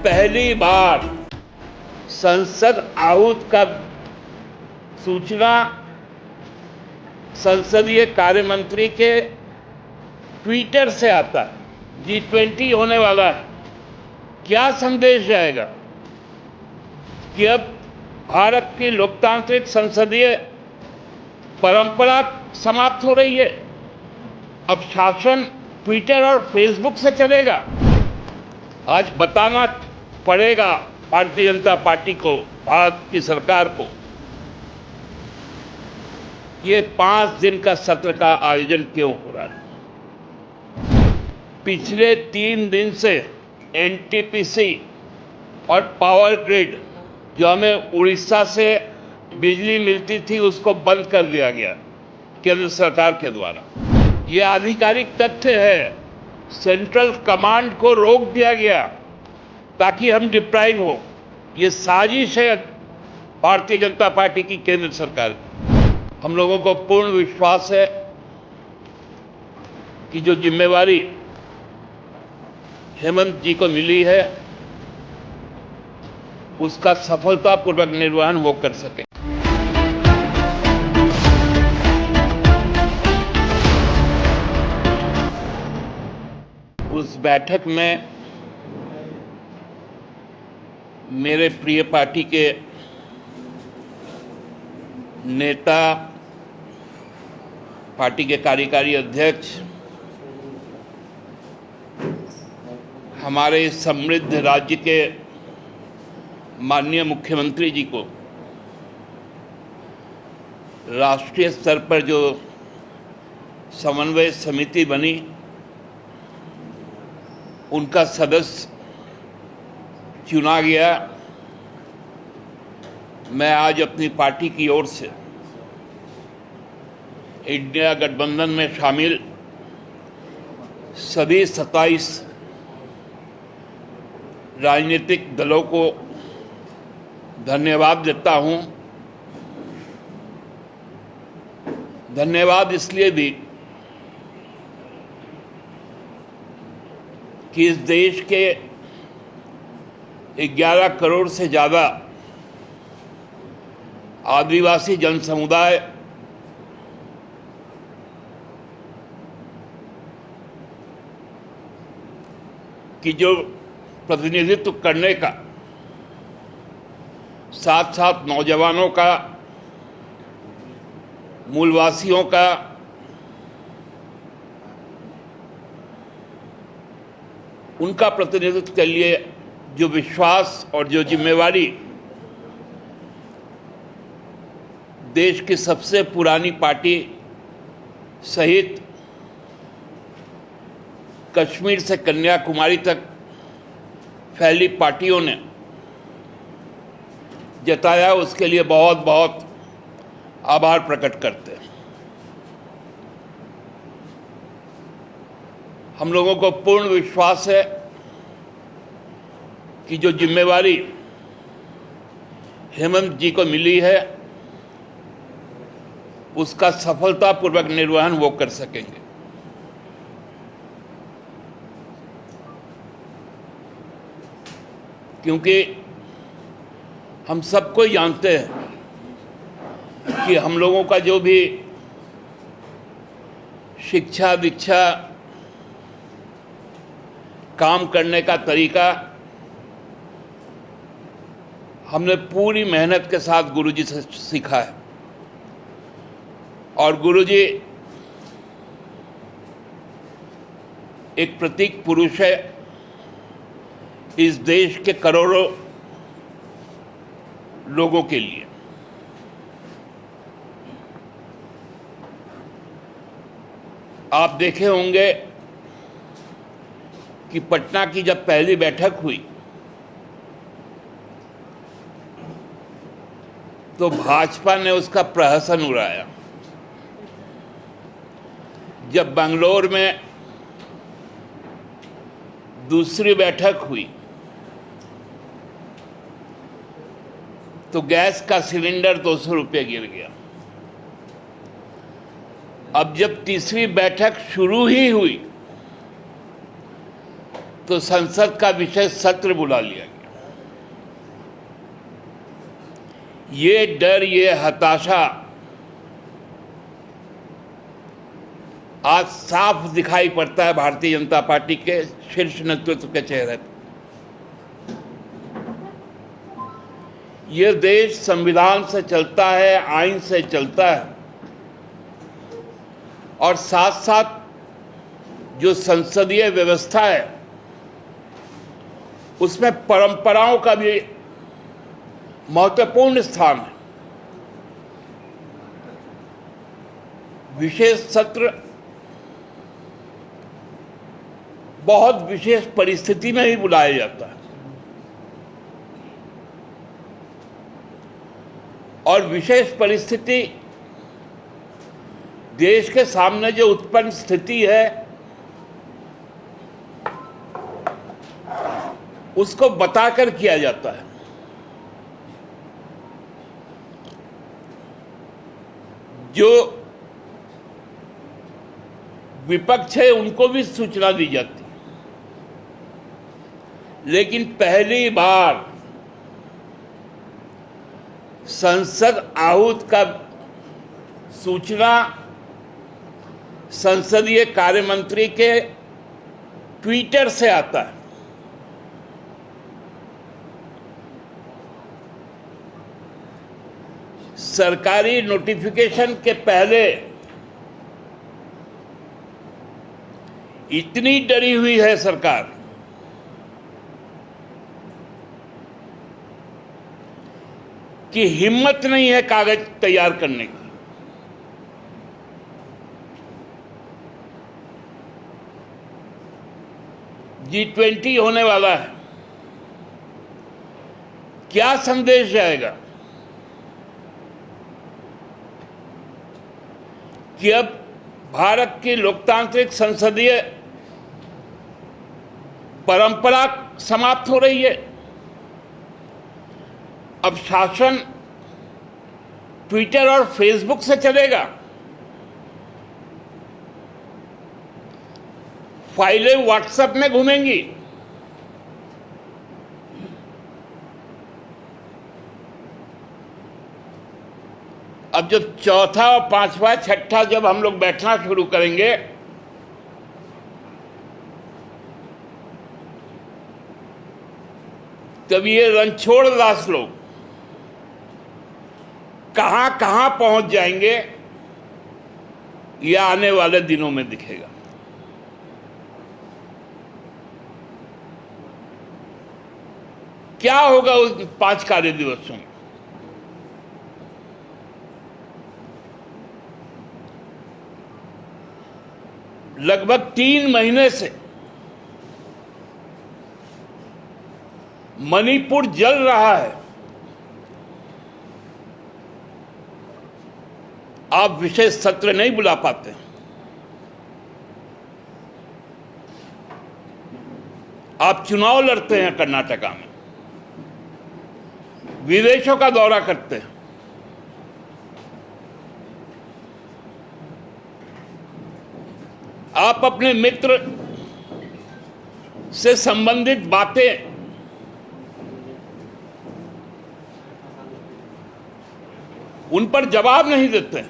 पहली बार संसद आहूत का सूचना संसदीय कार्य मंत्री के ट्विटर से आता है। G20 होने वाला है। क्या संदेश जाएगा कि अब भारत की लोकतांत्रिक संसदीय परंपरा समाप्त हो रही है। अब शासन ट्विटर और फेसबुक से चलेगा। आज बताना पड़ेगा भारतीय जनता पार्टी को, भारत की सरकार को, ये 5 दिन का सत्र का आयोजन क्यों हो रहा है। पिछले 3 दिन से एनटीपीसी और पावर ग्रिड, जो हमें उड़ीसा से बिजली मिलती थी, उसको बंद कर दिया गया केंद्र सरकार के द्वारा। ये आधिकारिक तथ्य है। सेंट्रल कमांड को रोक दिया गया ताकि हम डिप्राइव हो। ये साजिश है भारतीय जनता पार्टी की केंद्र सरकार। हम लोगों को पूर्ण विश्वास है कि जो जिम्मेवारी हेमंत जी को मिली है उसका सफलतापूर्वक निर्वहन वो कर सके। उस बैठक में मेरे प्रिय पार्टी के नेता, पार्टी के कार्यकारी अध्यक्ष, हमारे समृद्ध राज्य के माननीय मुख्यमंत्री जी को राष्ट्रीय स्तर पर जो समन्वय समिति बनी, उनका सदस्य चुना गया। मैं आज अपनी पार्टी की ओर से इंडिया गठबंधन में शामिल सभी 27 राजनीतिक दलों को धन्यवाद देता हूं। धन्यवाद इसलिए भी कि इस देश के 11 करोड़ से ज़्यादा आदिवासी जनसमुदाय की जो प्रतिनिधित्व करने का, साथ साथ नौजवानों का, मूलवासियों का, उनका प्रतिनिधित्व के लिए जो विश्वास और जो जिम्मेवारी देश की सबसे पुरानी पार्टी सहित कश्मीर से कन्याकुमारी तक फैली पार्टियों ने जताया, उसके लिए बहुत बहुत आभार प्रकट करते हैं। हम लोगों को पूर्ण विश्वास है कि जो जिम्मेवारी हेमंत जी को मिली है उसका सफलतापूर्वक निर्वहन वो कर सकेंगे। क्योंकि हम सबको जानते हैं कि हम लोगों का जो भी शिक्षा दीक्षा, काम करने का तरीका हमने पूरी मेहनत के साथ गुरुजी से सीखा है। और गुरुजी एक प्रतीक पुरुष है इस देश के करोड़ों लोगों के लिए। आप देखे होंगे कि पटना की जब पहली बैठक हुई तो भाजपा ने उसका प्रहसन उड़ाया। जब बेंगलोर में दूसरी बैठक हुई तो गैस का सिलेंडर 200 रुपये गिर गया। अब जब तीसरी बैठक शुरू ही हुई तो संसद का विशेष सत्र बुला लिया गया। ये डर, ये हताशा आज साफ दिखाई पड़ता है भारतीय जनता पार्टी के शीर्ष नेतृत्व के चेहरे पर। यह देश संविधान से चलता है, आइन से चलता है, और साथ साथ जो संसदीय व्यवस्था है उसमें परंपराओं का भी महत्वपूर्ण स्थान है। विशेष सत्र बहुत विशेष परिस्थिति में ही बुलाया जाता है, और विशेष परिस्थिति देश के सामने जो उत्पन्न स्थिति है उसको बताकर किया जाता है। जो विपक्ष है उनको भी सूचना दी जाती है, लेकिन पहली बार संसद आहूत का सूचना संसदीय कार्य मंत्री के ट्विटर से आता है। सरकारी नोटिफिकेशन के पहले इतनी डरी हुई है सरकार कि हिम्मत नहीं है कागज तैयार करने की। G20 होने वाला है, क्या संदेश जाएगा कि अब भारत की लोकतांत्रिक संसदीय परंपरा समाप्त हो रही है। अब शासन ट्विटर और फेसबुक से चलेगा, फाइलें व्हाट्सएप में घूमेंगी। अब जब चौथा और पांचवा छठा जब हम लोग बैठना शुरू करेंगे तब ये रणछोड़ दास लोग कहां कहां पहुंच जाएंगे, यह आने वाले दिनों में दिखेगा। क्या होगा उस 5 कार्य दिवसों में? लगभग 3 महीने से मणिपुर जल रहा है। आप विशेष सत्र नहीं बुला पाते। आप चुनाव लड़ते हैं कर्नाटका में, विदेशों का दौरा करते हैं, आप अपने मित्र से संबंधित बातें उन पर जवाब नहीं देते।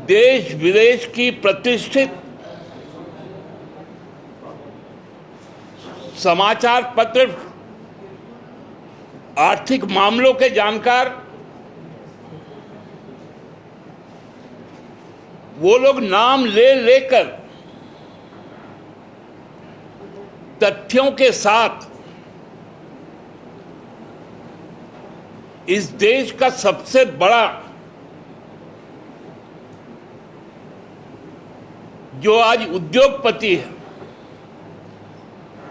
देश विदेश की प्रतिष्ठित समाचार पत्र, आर्थिक मामलों के जानकार, वो लोग नाम ले लेकर तथ्यों के साथ इस देश का सबसे बड़ा जो आज उद्योगपति है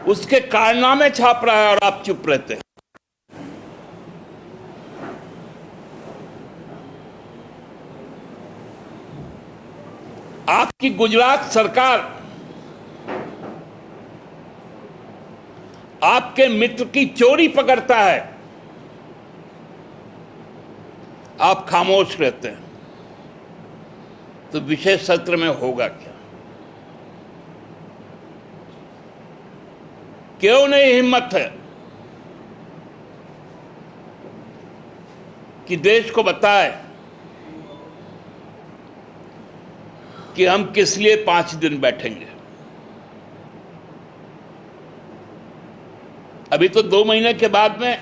उसके कारनामे छाप रहा है और आप चुप रहते हैं। आपकी गुजरात सरकार आपके मित्र की चोरी पकड़ता है, आप खामोश रहते हैं। तो विशेष सत्र में होगा क्या? क्यों नहीं हिम्मत है कि देश को बताए कि हम किस लिए 5 दिन बैठेंगे? अभी तो 2 महीने के बाद में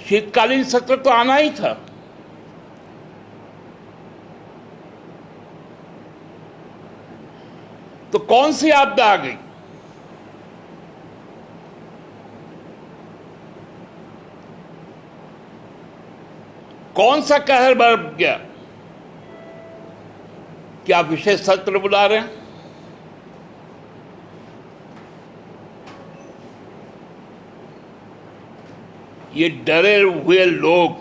शीतकालीन सत्र तो आना ही था। तो कौन सी आपदा आ गई? कौन सा कहर बरप गया कि आप विशेष सत्र बुला रहे हैं? ये डरे हुए लोग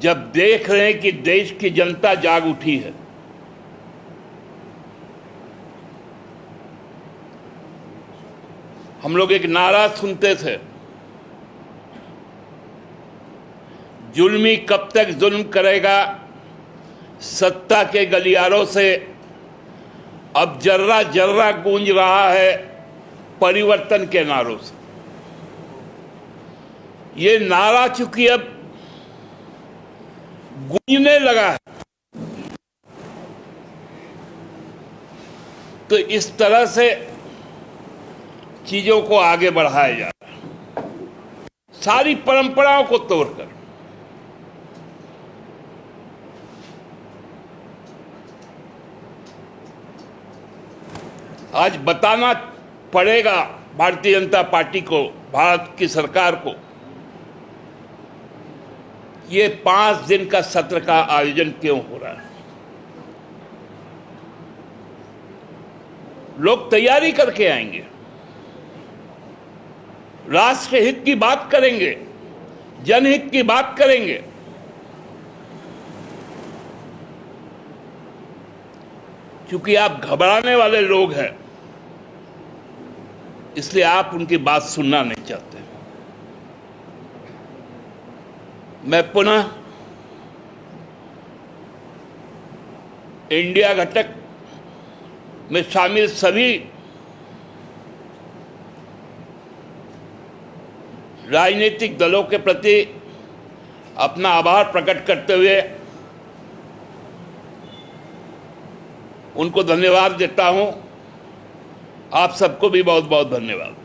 जब देख रहे हैं कि देश की जनता जाग उठी है, हम लोग एक नारा सुनते थे, जुल्मी कब तक जुल्म करेगा, सत्ता के गलियारों से अब जर्रा जर्रा गूंज रहा है परिवर्तन के नारों से। ये नारा चूंकि अब गूंजने लगा है, तो इस तरह से चीजों को आगे बढ़ाया जा रहा है, सारी परंपराओं को तोड़कर। आज बताना पड़ेगा भारतीय जनता पार्टी को, भारत की सरकार को, ये 5 दिन का सत्र का आयोजन क्यों हो रहा है। लोग तैयारी करके आएंगे, राष्ट्र हित की बात करेंगे, जनहित की बात करेंगे। क्योंकि आप घबराने वाले लोग हैं, इसलिए आप उनकी बात सुनना नहीं चाहते। मैं पुनः इंडिया घटक में शामिल सभी राजनीतिक दलों के प्रति अपना आभार प्रकट करते हुए उनको धन्यवाद देता हूं। आप सबको भी बहुत बहुत धन्यवाद।